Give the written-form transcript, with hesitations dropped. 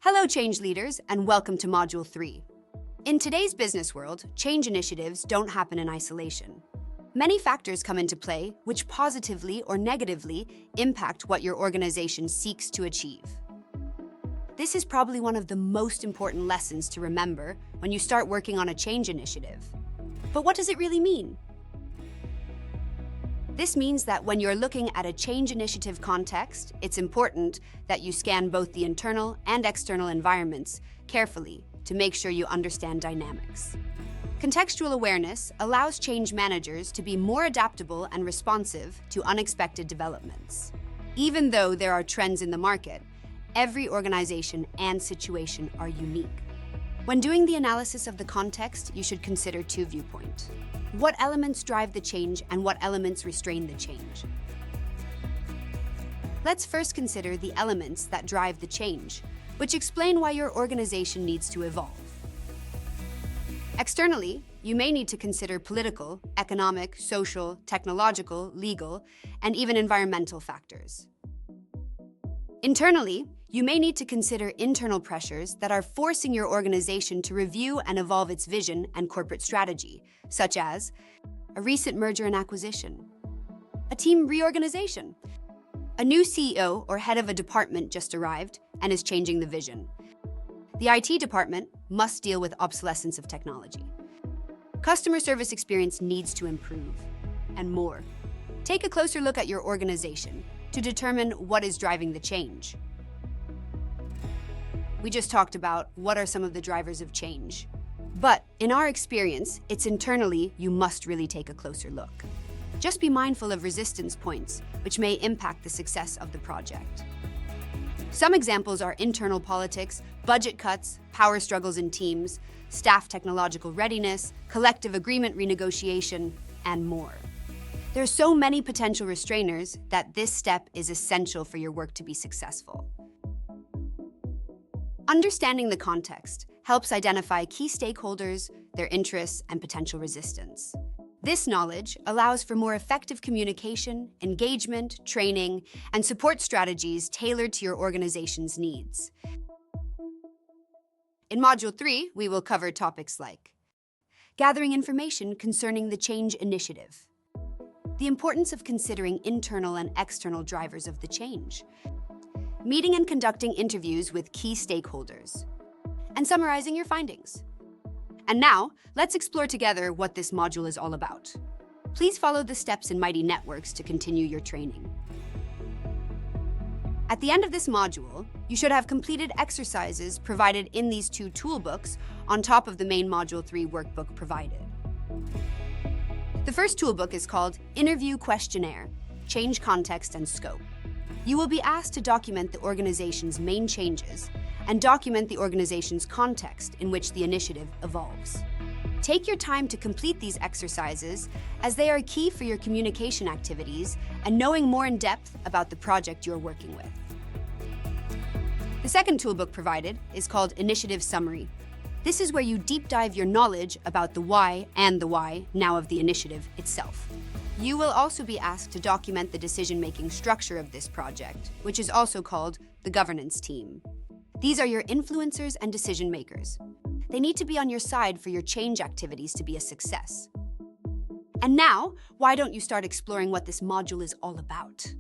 Hello, change leaders, and welcome to Module 3. In today's business world, change initiatives don't happen in isolation. Many factors come into play which positively or negatively impact what your organization seeks to achieve. This is probably one of the most important lessons to remember when you start working on a change initiative. But what does it really mean? This means that when you're looking at a change initiative context, it's important that you scan both the internal and external environments carefully to make sure you understand dynamics. Contextual awareness allows change managers to be more adaptable and responsive to unexpected developments. Even though there are trends in the market, every organization and situation are unique. When doing the analysis of the context, you should consider two viewpoints. What elements drive the change and what elements restrain the change? Let's first consider the elements that drive the change, which explain why your organization needs to evolve. Externally, you may need to consider political, economic, social, technological, legal, and even environmental factors. Internally, you may need to consider internal pressures that are forcing your organization to review and evolve its vision and corporate strategy, such as a recent merger and acquisition, a team reorganization, a new CEO or head of a department just arrived and is changing the vision. The IT department must deal with obsolescence of technology. Customer service experience needs to improve, and more. Take a closer look at your organization to determine what is driving the change. We just talked about what are some of the drivers of change. But in our experience, it's internally you must really take a closer look. Just be mindful of resistance points, which may impact the success of the project. Some examples are internal politics, budget cuts, power struggles in teams, staff technological readiness, collective agreement renegotiation, and more. There are so many potential restrainers that this step is essential for your work to be successful. Understanding the context helps identify key stakeholders, their interests, and potential resistance. This knowledge allows for more effective communication, engagement, training, and support strategies tailored to your organization's needs. In Module 3, we will cover topics like gathering information concerning the change initiative, the importance of considering internal and external drivers of the change, meeting and conducting interviews with key stakeholders, and summarizing your findings. And now, let's explore together what this module is all about. Please follow the steps in Mighty Networks to continue your training. At the end of this module, you should have completed exercises provided in these two toolbooks on top of the main Module 3 workbook provided. The first toolbook is called Interview Questionnaire, Change Context and Scope. You will be asked to document the organization's main changes and document the organization's context in which the initiative evolves. Take your time to complete these exercises as they are key for your communication activities and knowing more in depth about the project you're working with. The second toolbook provided is called Initiative Summary. This is where you deep dive your knowledge about the why and the why now of the initiative itself. You will also be asked to document the decision-making structure of this project, which is also called the governance team. These are your influencers and decision-makers. They need to be on your side for your change activities to be a success. And now, why don't you start exploring what this module is all about?